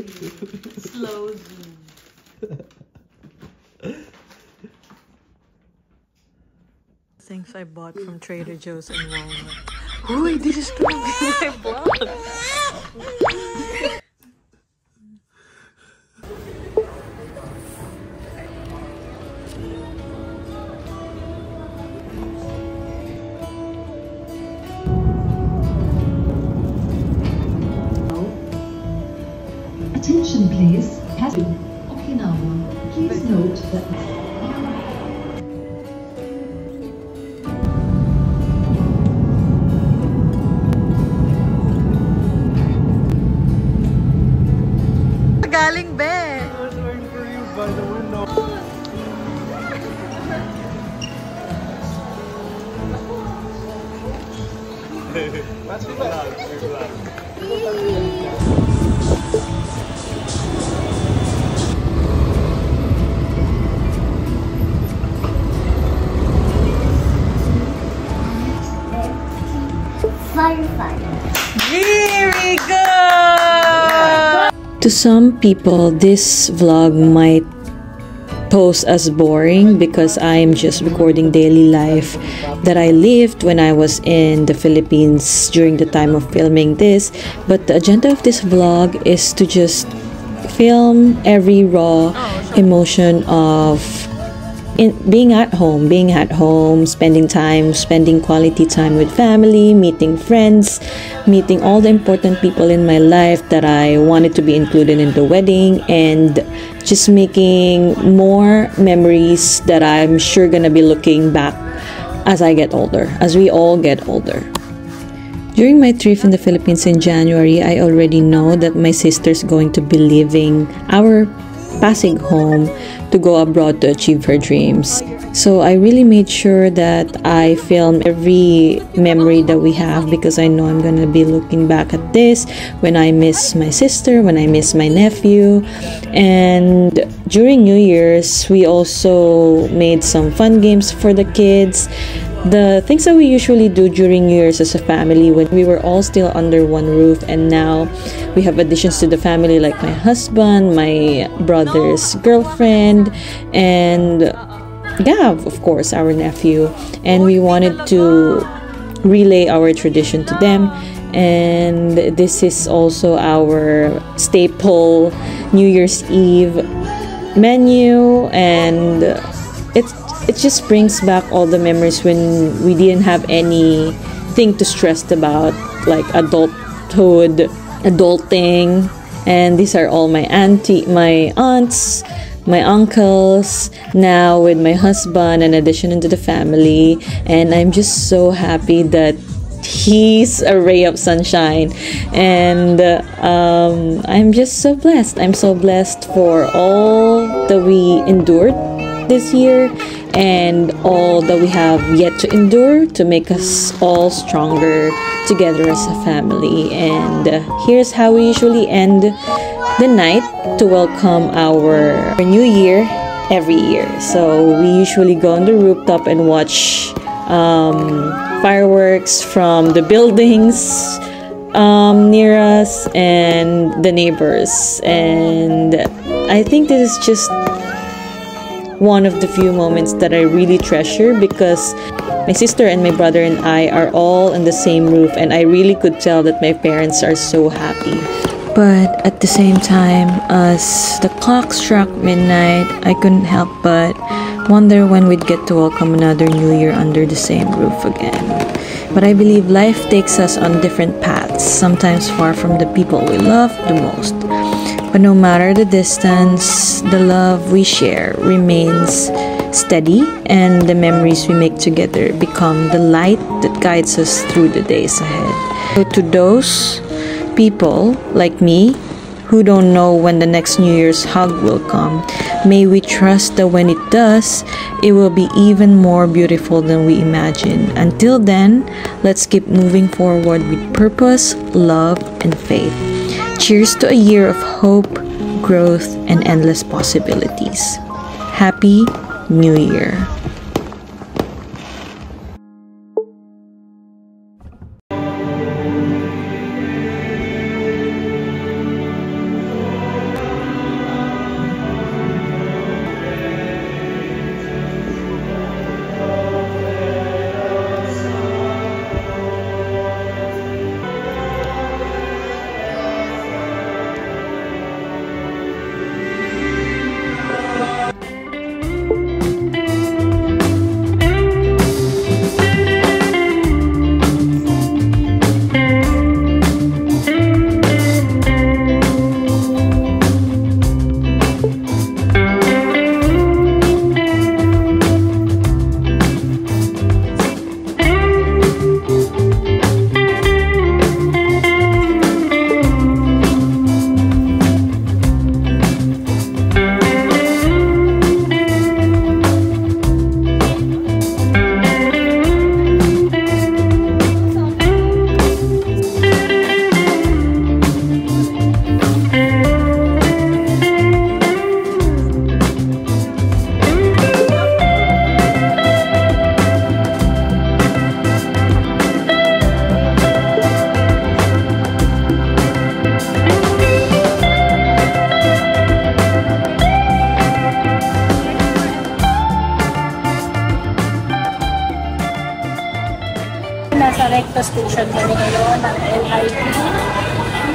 Slow zoom. Things I bought from Trader Joe's and Walmart. Uy, this is gonna be my vlog. Attention please, Okinawa. Please note that Galing be. I was waiting for you by the window. That's Very good! To some people, this vlog might pose as boring because I'm just recording daily life that I lived when I was in the Philippines during the time of filming this. But the agenda of this vlog is to just film every raw emotion of being at home, spending quality time with family, meeting friends, meeting all the important people in my life that I wanted to be included in the wedding, and just making more memories that I'm sure gonna be looking back as I get older, as we all get older. During my trip in the Philippines in January, I already know that my sister's going to be leaving our Pasig home to go abroad to achieve her dreams. So I really made sure that I film every memory that we have, because I know I'm gonna be looking back at this when I miss my sister, when I miss my nephew. And during New Year's, we also made some fun games for the kids. The things that we usually do during New Year's as a family when we were all still under one roof, and now we have additions to the family like my husband, my brother's girlfriend, and yeah, of course, our nephew. And we wanted to relay our tradition to them. And this is also our staple New Year's Eve menu, and it just brings back all the memories when we didn't have anything to stress about, like adulthood, adulting. And these are all my aunts, my uncles, now with my husband, in addition into the family. And I'm just so happy that he's a ray of sunshine, and I'm just so blessed. I'm so blessed for all that we endured this year and all that we have yet to endure to make us all stronger together as a family. And here's how we usually end the night to welcome our new year every year. So we usually go on the rooftop and watch fireworks from the buildings near us and the neighbors. And I think this is just one of the few moments that I really treasure, because my sister and my brother and I are all in the same roof, and I really could tell that my parents are so happy. But at the same time, as the clock struck midnight, I couldn't help but wonder when we'd get to welcome another new year under the same roof again. But I believe life takes us on different paths, sometimes far from the people we love the most. But no matter the distance, the love we share remains steady, and the memories we make together become the light that guides us through the days ahead. So to those people like me who don't know when the next New Year's hug will come, may we trust that when it does, it will be even more beautiful than we imagine. Until then, let's keep moving forward with purpose, love, and faith. Cheers to a year of hope, growth, and endless possibilities. Happy New Year! Nasa Recto Station kami ngayon ng LIP.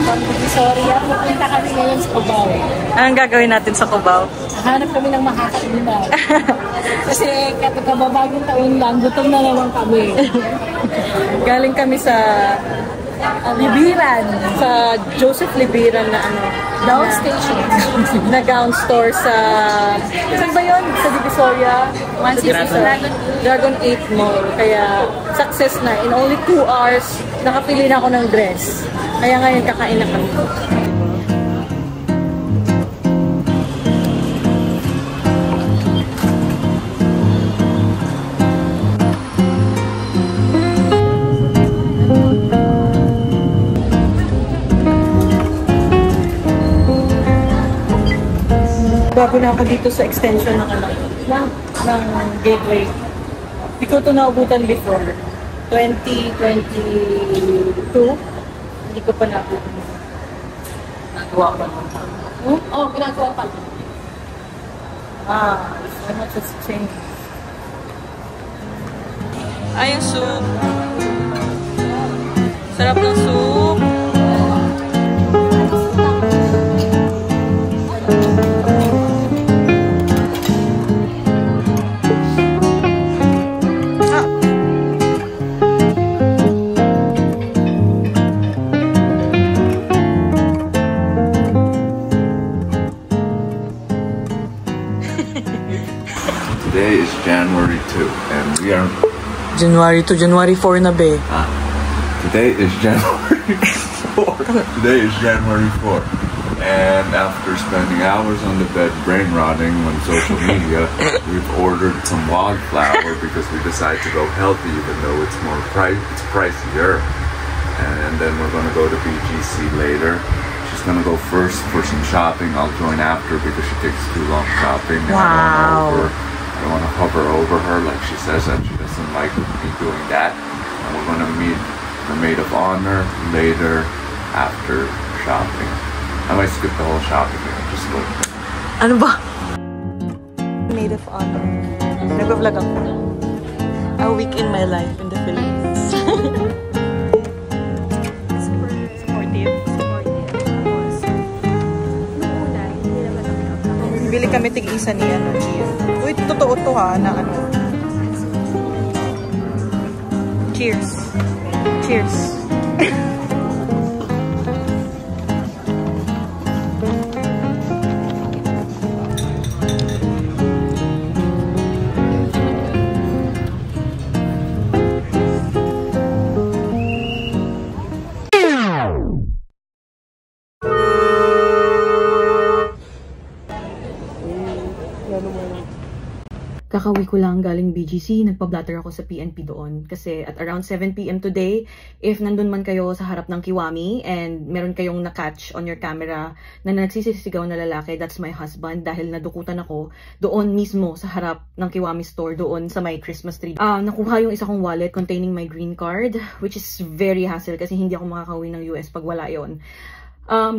From Divisoria, pupunta kami ngayon sa Cubao. Anong gagawin natin sa Cubao? Hanap kami ng makakainan. Kasi kababagong taon lang, gutom na naman kami. Galing kami sa Libiran. sa Joseph Libiran na ano, Down Station. na gown store sa, saan ba yun? Sa Divisoria? 160 Dragon 8 Mall. Kaya success na. In only 2 hours, nakapili na ako ng dress. Kaya ngayon kakain na kami. Bago na ako dito sa extension ng ano, ng gateway. Hindi ko ito naubutan before. 2022. Hindi ko pa naubutan. Nagawa pa naman. Oo, ginagawa pa. So much has changed. Ay, yung soup. Sarap ng soup. Today is January 2, and we are... January to January 4 na be. Today is January 4. Today is January 4. And after spending hours on the bed brain rotting on social media, we've ordered some wildflower because we decided to go healthy even though it's pricier. And then we're going to go to BGC later. She's going to go first for some shopping. I'll join after because she takes too long shopping. Wow. I don't want to hover over her like she says that she doesn't like me doing that. And we're going to meet the maid of honor later after shopping. I might skip the whole shopping and just go. Ano ba? Maid of honor. Nag-vlog ako. A week in my life in the Philippines. Supportive. Bili kami tig-isa ni ano, Gia. Uy, totoo to ha, na ano. Cheers. Cheers. Kakauwi ko lang galing BGC, nagpa-blatter ako sa PNP doon. Kasi at around 7 PM today, if nandun man kayo sa harap ng Kiwami and meron kayong na-catch on your camera na nagsisisigaw na lalaki, that's my husband dahil nadukutan ako doon mismo sa harap ng Kiwami store doon sa may Christmas tree. Nakuha yung isa kong wallet containing my green card, which is very hassle kasi hindi ako makakauwi ng US pag wala yon.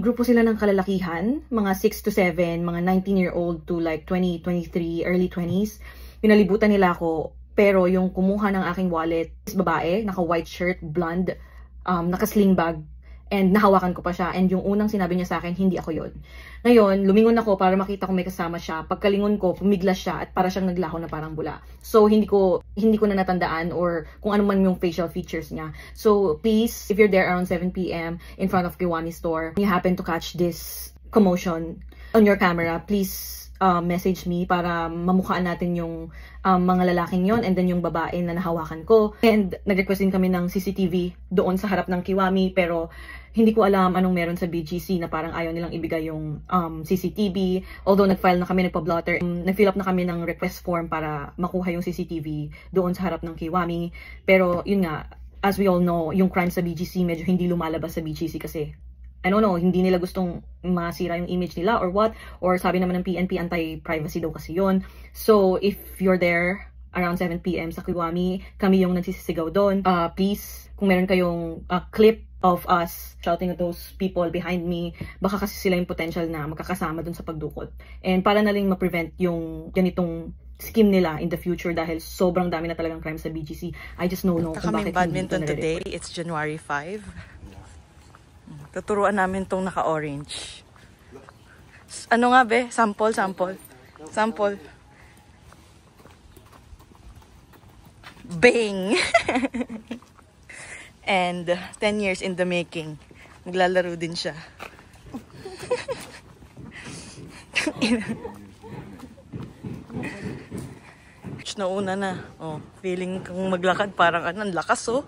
Grupo sila ng kalalakihan, mga 6 to 7, mga 19-year-old to like 20, 23, early 20s. Pinalibutan nila ako, pero yung kumuha ng aking wallet is babae, naka-white shirt, blonde, naka-sling bag, and nahawakan ko pa siya. And yung unang sinabi niya sa akin, hindi ako yon. Ngayon, lumingon ako para makita kung may kasama siya. Pagkalingon ko, pumiglas siya at para siyang naglaho na parang bula. So, hindi ko na natandaan or kung ano man yung facial features niya. So, please, if you're there around 7 PM in front of Kiwami store, you happen to catch this commotion on your camera, please message me para mamukhaan natin yung mga lalaking yon and then yung babae na nahawakan ko. And nag-request din kami ng CCTV doon sa harap ng Kiwami, pero hindi ko alam anong meron sa BGC na parang ayaw nilang ibigay yung CCTV. Although nag-file na kami, nagpa-blotter, nag-fill up na kami ng request form para makuha yung CCTV doon sa harap ng Kiwami. Pero yun nga, as we all know, yung crime sa BGC medyo hindi lumalabas sa BGC kasi I don't know, hindi nila gustong masira yung image nila or what. Or sabi naman ng PNP, anti-privacy daw kasi yun. So, if you're there around 7 PM sa Kiwami, kami yung nagsisisigaw doon. Please, kung meron kayong clip of us shouting at those people behind me, baka kasi sila yung potential na magkakasama doon sa pagdukot. And para na rin ma-prevent yung ganitong scheme nila in the future dahil sobrang dami na talagang crime sa BGC. I just don't know kung bakit badminton today. It's January 5. Tuturuan namin tong naka-orange. Ano nga be? Sample. Bang! And 10 years in the making. Naglalaro din siya. Nauna na. Oh, feeling kang maglakad parang ang lakas oh.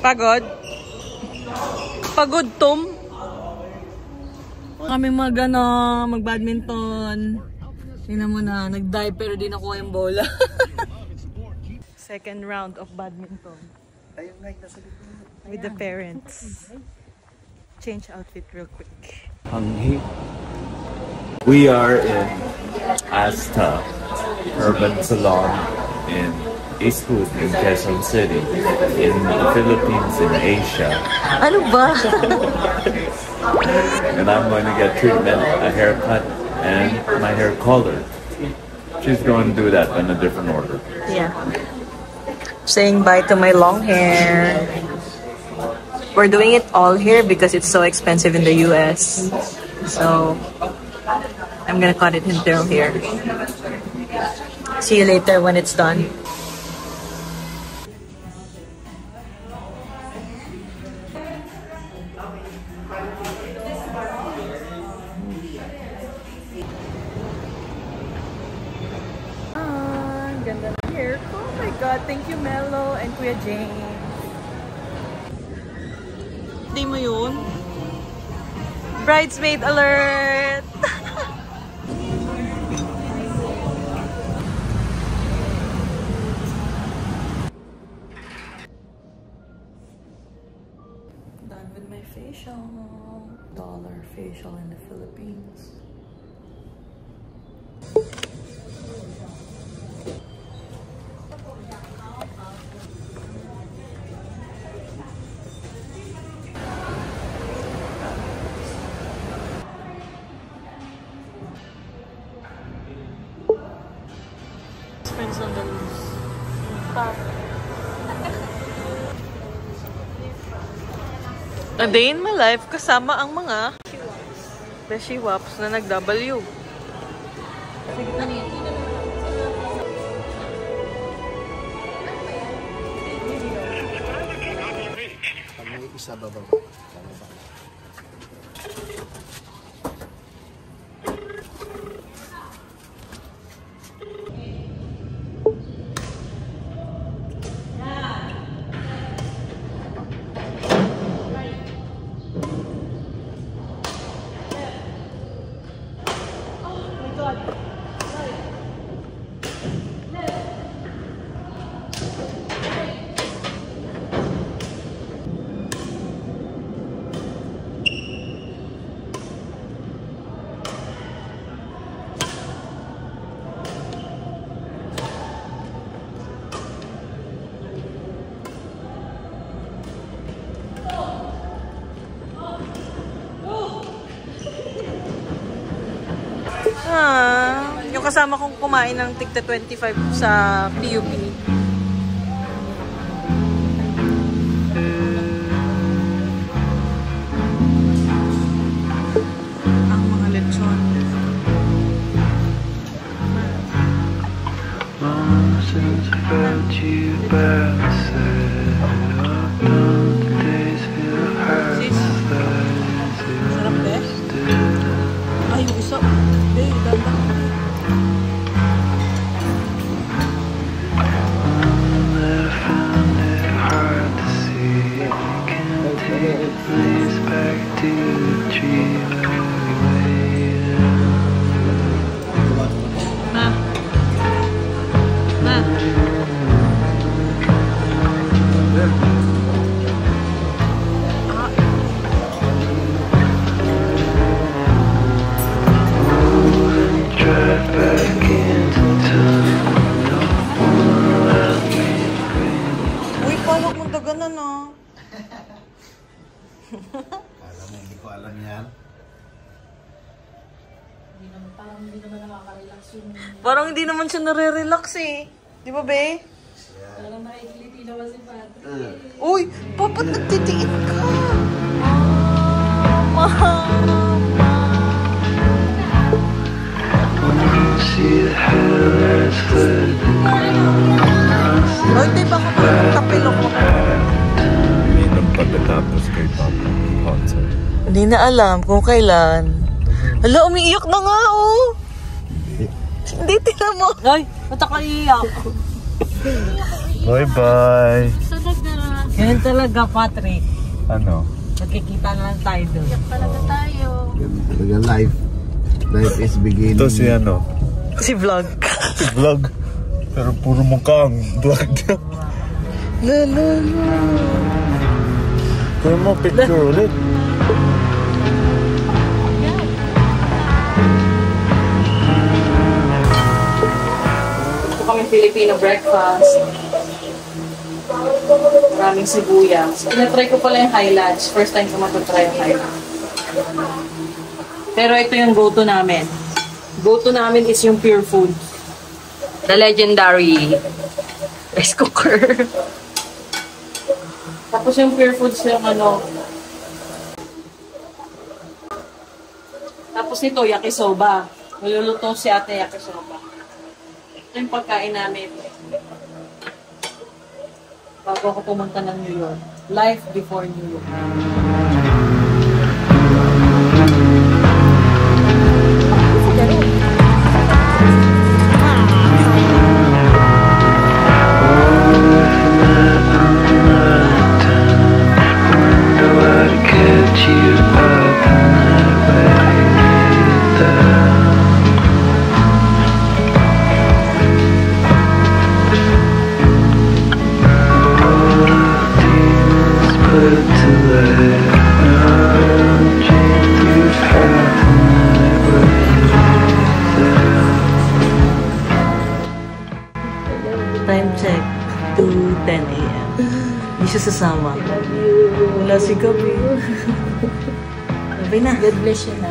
Pagod? Pagod, Tom? Kami mag-badminton. Tingnan mo na, nag-dive pero di nakuha yung bola. Second round of badminton. With the parents. Change outfit real quick. We are in Asta Urban Salon in Eastwood in Quezon City in the Philippines in Asia. Ano ba? And I'm going to get treatment, a haircut, and my hair colored. She's going to do that in a different order. Yeah. Saying bye to my long hair. We're doing it all here because it's so expensive in the US. So, I'm gonna cut it into here. See you later when it's done. Ganda ng hair ko. Oh my God, thank you Mello and Kuya James. Di mo yun? Bridesmaid alert! Done with my facial. Dollar facial in the Philippines. Friends on the loose. A day in my life kasama ang mga Beshi Waps na nag-W. Isa baba. Yung kasama kong kumain ng tigta 25 sa PUP. Ang mga lechon. Sarap ba? Ay, yung isa. Ganda. Alam mo, hindi ko alam yan. Parang hindi naman nakaka-relax yung... Parang hindi naman siya nare-relax eh. Di ba, be? Talagang nakikiliti naman si Patrick. Uy, papat nagtitiin ka. Ay, di ba ka pa tapilok mo? Uminom pagkatapos kay Papa concert. Hindi na alam kung kailan. Hala, umiiyak na nga, oh. Hindi, tinan mo. Ay, ba't ako iiyak? Bye-bye! Ganun talaga, Patrick. Ano? Magkikita na lang tayo doon. Iyak talaga tayo. Talaga life. Life is beginning. Ito si ano? Si vlog. Si vlog. Pero puro mukha ang vlog niya. Kaya mo picture ulit. Ito kami Filipino breakfast. Maraming sibuyas. Tinatry ko pala yung high lunch. First time ko matatry yung high lunch. Pero ito yung go-to namin. Go-to namin is yung Pure Food. The legendary rice cooker. Tapos yung Pure Foods yung ano. Tapos nito, yakisoba. Niluluto si ate yakisoba. Ito yung pagkain namin. Bago ako pumunta ng New York. Life before New York. Time check, 2:10 a.m. Hindi siya sasama. Wala si Gabi. Gabi na. God bless you na.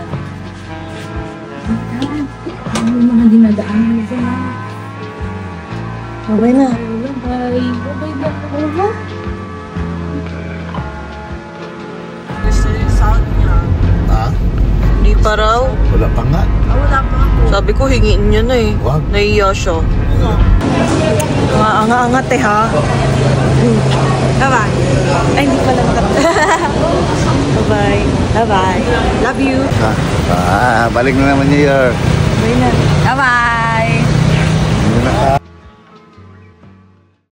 Ano yung mga dinadaan mo dyan? Babay na. Bye. Bye-bye na. Ano ba? Gusto yung sound niya. Ha? Hindi pa raw. Wala pa nga. Wala pa. Sabi ko, hingiin niya na eh. Wag. Nahiya siya. Anga-angat eh ha. Bye-bye. Ay, hindi pala Bye-bye. Bye-bye. Love you. Balik na naman New York. Bye na. Bye-bye. Hindi na ka.